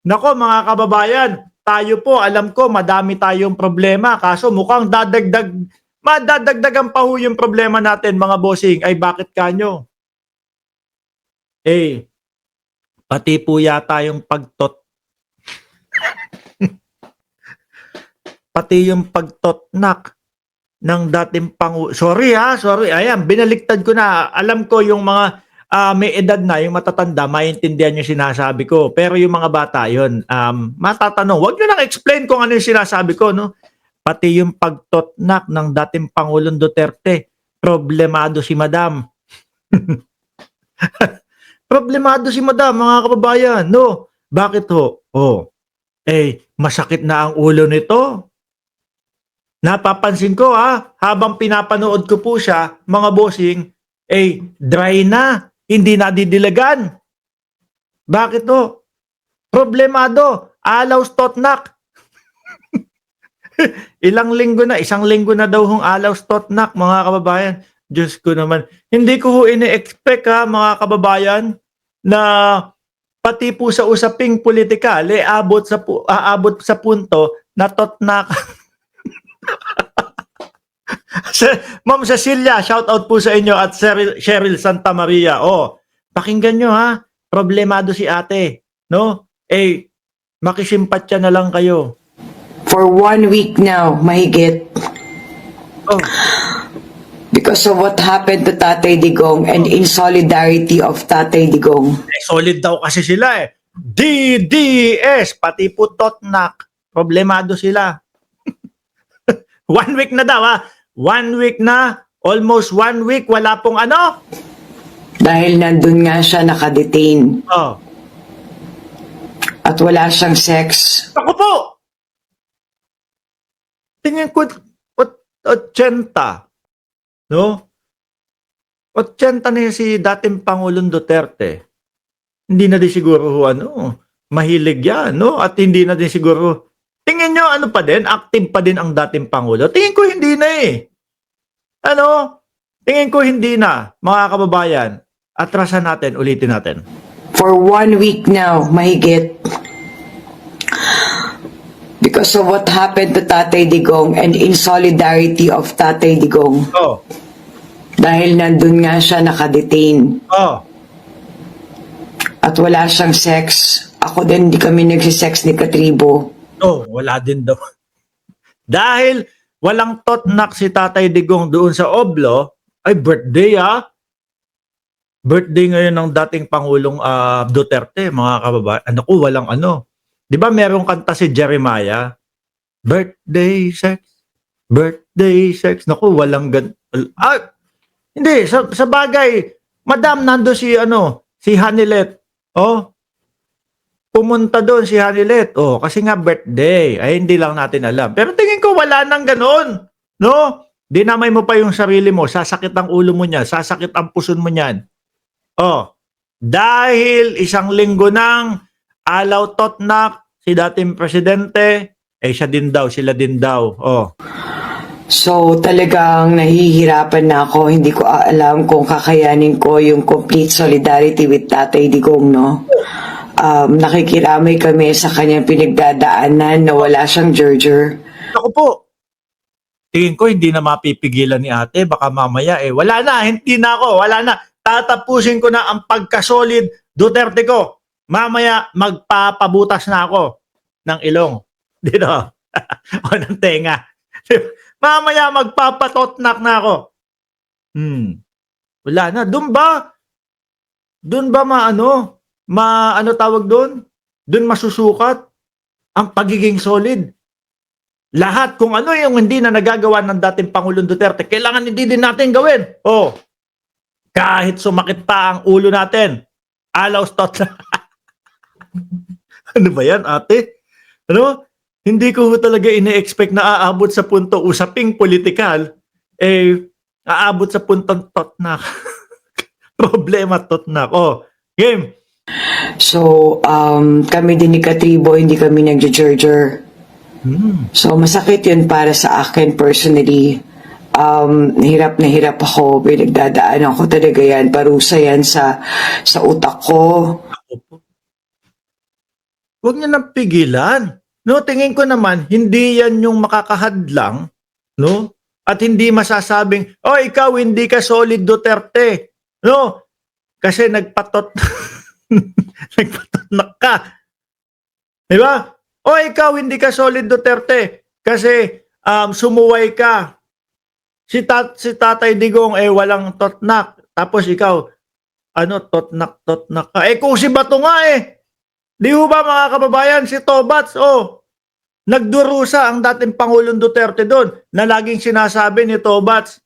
Nako mga kababayan, tayo po, alam ko madami tayong problema, kaso mukhang madadagdagan pa ho yung problema natin mga bossing. Ay bakit kanyo? Eh, pati po yata yung pati yung pagtotnak ng dating sorry ha, sorry. Ayan, binaliktad ko na. Alam ko yung mga may edad na, yung matatanda, maintindihan yung sinasabi ko. Pero yung mga bata, yun, matatanong. Huwag nyo nang explain kung ano yung sinasabi ko, no? Pati yung pagtotnak ng dating Pangulong Duterte, problemado si Madam. Problemado si Madam, mga kababayan, no? Bakit ho? Oh, masakit na ang ulo nito. Napapansin ko habang pinapanood ko po siya, mga bossing, dry na, hindi nadidilagan. Bakit to? Problemado, alaw stotnak. Isang linggo na daw hong alaw stotnak, mga kababayan. Diyos ko naman. Hindi ko ho ini-expect mga kababayan, na pati po sa usaping politikal, aabot sa punto na totnak. Ma'am Cecilia, shout out po sa inyo at Cheryl Santa Maria. Pakinggan nyo problemado si ate, no? Makisimpatya na lang kayo. For 1 week now, mahigit. Because of what happened to Tatay Digong and in solidarity of Tatay Digong. Solid daw kasi sila DDS, pati po totnak, problemado sila. 1 week na daw 1 week na, almost 1 week, wala pong ano? Dahil nandun nga siya nakadetain. At wala siyang sex. Ako po! Tingin ko, 80. No? 80 na si dating Pangulong Duterte. Hindi na din siguro mahilig yan, no? At hindi na din siguro, tingin nyo pa din, active pa din ang dating Pangulo? Tingin ko hindi na Tingin ko hindi na, mga kababayan. Atrasan natin, ulitin natin. For 1 week now, mahigit. Because of what happened to Tatay Digong and in solidarity of Tatay Digong. Dahil nandun nga siya nakadetain. At wala siyang sex. Ako din, hindi kami nagsisex ni Katribo. Wala din daw. Dahil walang totnak si Tatay Digong doon sa Oblo, ay birthday Birthday ngayon ng dating Pangulong Duterte, mga kababayan. Walang Di ba merong kanta si Jeremiah? Birthday sex, birthday sex. Walang hindi, sa bagay, Madam, nando si Hanilet. Pumunta doon si Hanilet. Kasi nga birthday. Ay, hindi lang natin alam. Pero tingin ko wala nang ganoon. No? Dinamay mo pa yung sarili mo. Sasakit ang ulo mo niyan. Sasakit ang puso mo niyan. Dahil isang linggo nang alaw totnak si dating presidente, sila din daw. So talagang nahihirapan na ako. Hindi ko alam kung kakayanin ko yung complete solidarity with Tatay Digong, no? Nakikiramay kami sa kanyang pinagdadaanan na wala siyang gerger. Ako po, tingin ko hindi na mapipigilan ni ate. Baka mamaya wala na, hindi na ako, wala na. Tatapusin ko na ang pagkasolid Duterte ko. Mamaya magpapabutas na ako ng ilong. Dito. O ng tenga. Mamaya magpapatotnak na ako. Wala na. Doon ba tawag doon? Doon masusukat ang pagiging solid. Lahat kung ano yung hindi na nagagawa ng dating Pangulong Duterte, kailangan hindi din natin gawin. Kahit sumakit pa ang ulo natin. Alaw stotnak. Ano ba yan, ate? Hindi ko talaga ine-expect na aabot sa punto usaping politikal, aabot sa puntong totnak. Problema totnak. Game. So, kami din ni Katribo, hindi kami nag-gerger. So, masakit yun para sa akin personally. Hirap na hirap ako. Pinagdadaanan ko talaga yan. Parusa yan sa utak ko. Huwag niyo nang pigilan. No, tingin ko naman hindi 'yan yung makakahadlang, no? At hindi masasabing, "Oh, ikaw hindi ka solid Duterte." No, kasi nagpatot nagpatotnak ka, 'di ba? "Oh, ikaw hindi ka solid Duterte kasi sumuway ka. Si Tatay Digong walang totnak. Tapos ikaw totnak ka. Kung si Bato nga di ho ba mga kababayan, si Tobats, nagdurusa ang dating Pangulong Duterte doon na laging sinasabi ni Tobats,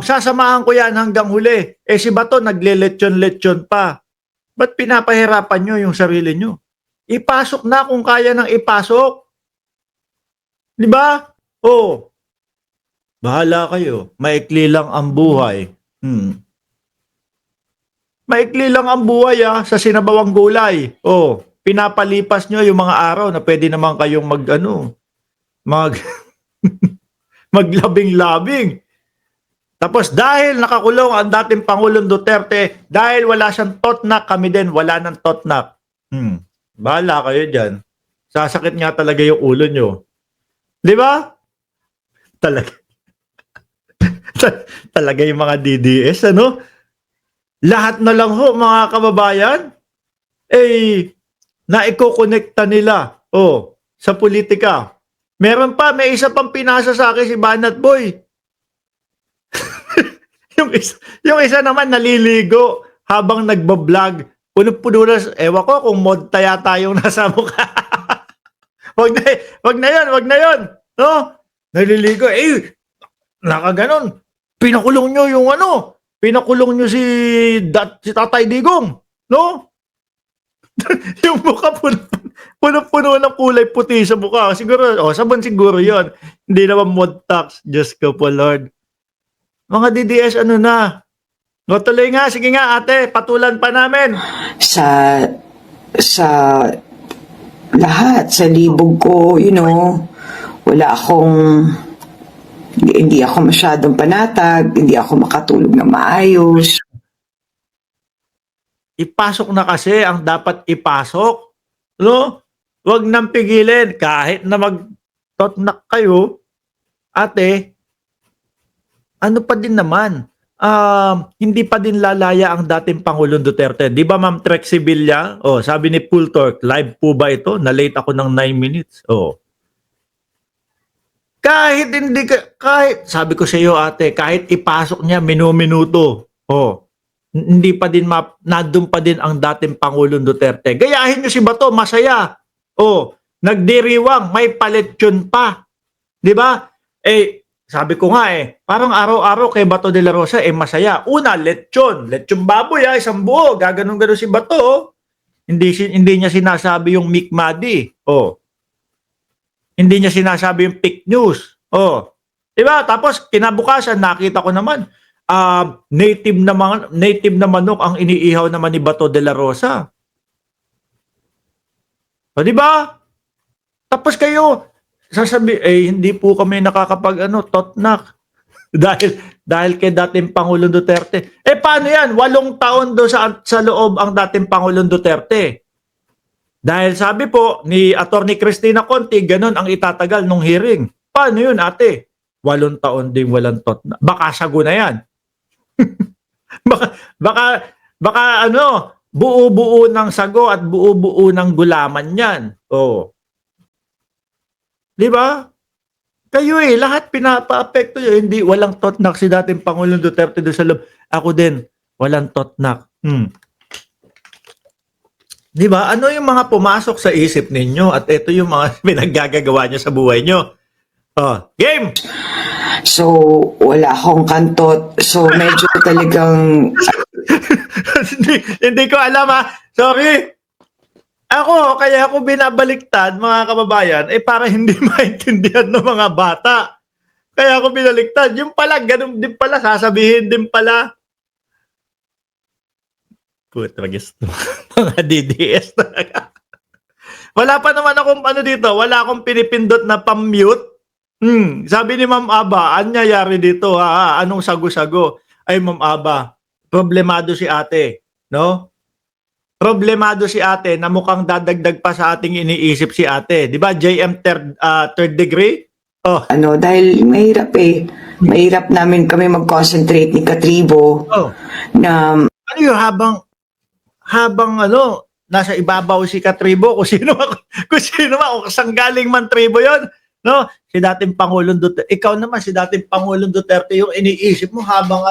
sasamahan ko yan hanggang huli. Si Bato nagle-lechon-lechon pa. Ba't pinapahirapan nyo yung sarili nyo? Ipasok na kung kaya nang ipasok. Di ba? Bahala kayo. Maikli lang ang buhay. Maikli lang ang buhay sa sinabawang gulay. Pinapalipas nyo yung mga araw na pwede naman kayong mag maglabing-labing. Tapos dahil nakakulong ang dating Pangulong Duterte, dahil wala siyang totnak, kami din wala ng totnak. Bahala kayo dyan. Sasakit nga talaga yung ulo nyo. Di ba? Talaga. Talaga yung mga DDS, lahat na lang ho, mga kababayan, naikokonekta nila, sa politika. May isa pang pinasa sa akin si Banat Boy. yung isa naman naliligo habang nagbablog. Puno-puno na, ewan ko kung mod taya tayong nasa mukha. wag na yun. No? Naliligo, nakaganon. Pinakulong nyo yung pinakulong nyo si Tatay Digong, no? Yung mukha puno-puno ng kulay puti sa mukha. Siguro, sabon siguro yon. Hindi naman mod tax. Diyos ko po, Lord. Mga DDS, na? No, tuloy nga. Sige nga, ate. Patulan pa namin. Sa lahat, sa libog ko, wala akong, hindi ako masyadong panatag, hindi ako makatulog na maayos. Ipasok na kasi ang dapat ipasok. No? Huwag nang pigilin. Kahit na mag-totnak kayo, ate, ano pa din naman, hindi pa din lalaya ang dating Pangulong Duterte. Di ba, Ma'am Trexie Villa? Sabi ni Pultork, live po ba ito? Na-late ako ng 9 minutes. Kahit sabi ko sa iyo, ate, kahit ipasok niya minuto, hindi pa din nandun pa din ang dating Pangulong Duterte. Gayahin niyo si Bato, masaya. Nagdiriwang, may paletsyon pa. 'Di ba? Sabi ko nga parang araw-araw kay Bato de la Rosa masaya. Una, lechon baboy isang buo, gaganon-ganon si Bato. Hindi niya sinasabi yung Mikmadi. Hindi niya sinasabi yung fake news. 'Di ba? Tapos kinabukasan nakita ko naman native na manok ang iniihaw naman ni Bato de la Rosa. Di ba? Tapos kayo sasabi hindi po kami nakakapag totnak dahil kay dating Pangulong Duterte. Paano yan? 8 taon do sa loob ang dating Pangulong Duterte. Dahil sabi po ni Attorney Cristina Conti, ganun ang itatagal nung hearing. Paano yun, ate? 8 taon din walang totnak. Baka sago na yan. baka buo-buo ng sago at buo-buo ng gulaman yan. Di ba? Kayo lahat pinapa-apekto yun. Hindi, walang totnak si dating Pangulong Duterte doon sa loob. Ako din, walang totnak. Di ba? Ano yung mga pumasok sa isip ninyo at ito yung mga pinaggagawa nyo sa buhay nyo? Game! So, wala akong kantot. So, medyo talagang... hindi ko alam Sorry. Kaya ako binabaliktad, mga kababayan, para hindi maintindihan ng mga bata. Kaya ako binaliktad. Yung pala, ganun din pala, sasabihin din pala. Puta, gusto. Mga DDS talaga. Wala pa naman akong dito, wala akong pinipindot na pam-mute. Sabi ni Ma'am Aba, anyayari dito anong sago-sago? Ay Ma'am Aba, problemado si ate, no? problemado si ate na mukhang dadagdag pa sa ating iniisip si ate. Di ba? JM third degree? Oh, Dahil mahirap eh. Mahirap namin kami mag-concentrate ni Katribo oh. na Ano yun, habang nasa ibabaw si Katribo, kung sino man, kung saan galing man tribo yon, no? Si dating Pangulong Duterte, ikaw naman si dating Pangulong Duterte yung iniisip mo habang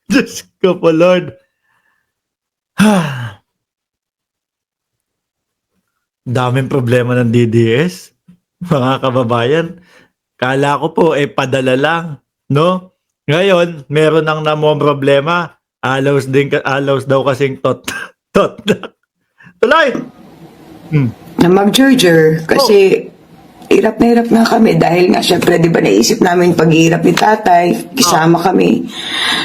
Diyos ko po, Lord. Daming problema ng DDS, mga kababayan. Kala ko po, padala lang, no? Ngayon, meron nang namong problema. Alaws daw kasing tot. Tuloy! na mag-jurger kasi hirap na hirap nga kami dahil nga syempre di ba naisip namin paghihirap ni tatay, kisama kami.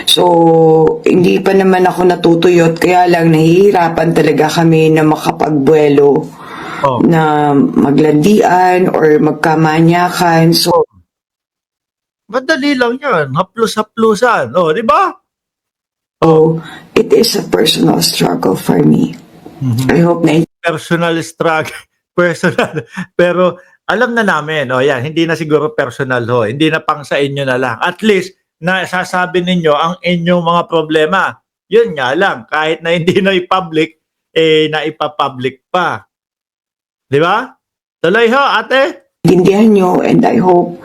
So, hindi pa naman ako natutuyot kaya lang nahihirapan talaga kami na makapagbuelo na maglandian or magkamanyakan. So, Madali lang yan. Haplos-haplusan. O, di ba? it is a personal struggle for me. I hope na Personal struggle. Personal. Pero, alam na namin. O, yan. Hindi na siguro personal ho. Hindi na pang sa inyo na lang. At least, nasasabi ninyo ang inyong mga problema. Yun nga lang. Kahit na hindi na i-public, naipapublic pa. Di ba? Tuloy ho, ate. intindihan nyo and I hope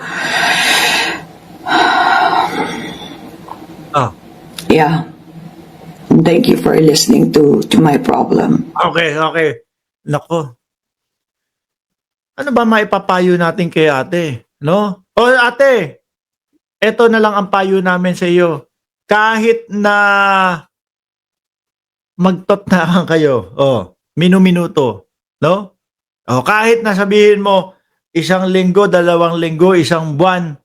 yeah. Thank you for listening to my problem. Okay. Nako. Ano ba maipapayo natin kay ate? No? O ate, eto na lang ang payo namin sa iyo. Kahit na magtot na kayo, minu-minuto, no? O kahit na sabihin mo, 1 linggo, 2 linggo, 1 buwan,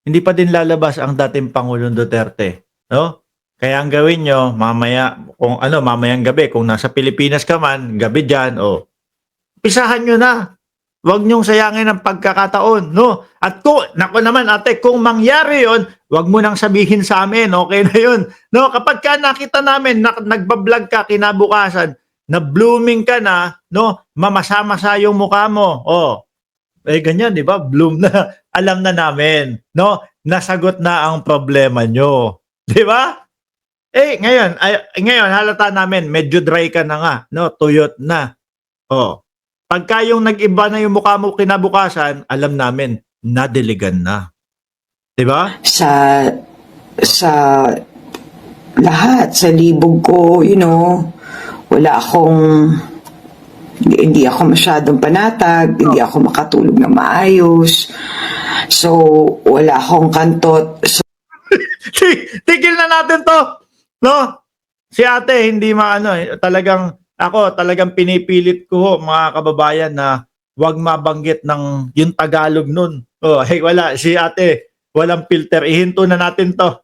hindi pa din lalabas ang dating Pangulong Duterte, no? Kaya ang gawin nyo, mamayang gabi, kung nasa Pilipinas ka man, gabi dyan, pisahan nyo na. Huwag nyong sayangin ang pagkakataon, no? At nako naman ate, kung mangyari yon, huwag mo nang sabihin sa amin, okay na yun. No, kapag ka nakita namin, nagbablog ka kinabukasan, na blooming ka na, no? Mamasa-masa yung mukha mo, ganyan, di ba? Bloom na. Alam na namin, no? Nasagot na ang problema nyo. Di ba? Ngayon, halata namin, medyo dry ka na nga, no? Tuyot na. Pagka yung nag-iba na yung mukha mo kinabukasan, alam namin, nadiligan na. Di ba? Sa lahat, sa libog ko, wala akong hindi ako masyadong panatag, hindi ako makatulog na maayos. So, wala akong kantot. So, tigil na natin to. No? Si ate, hindi talagang pinipilit ko mga kababayan na wag mabanggit ng yung Tagalog nun. Wala. Si ate, walang filter. Ihinto na natin to.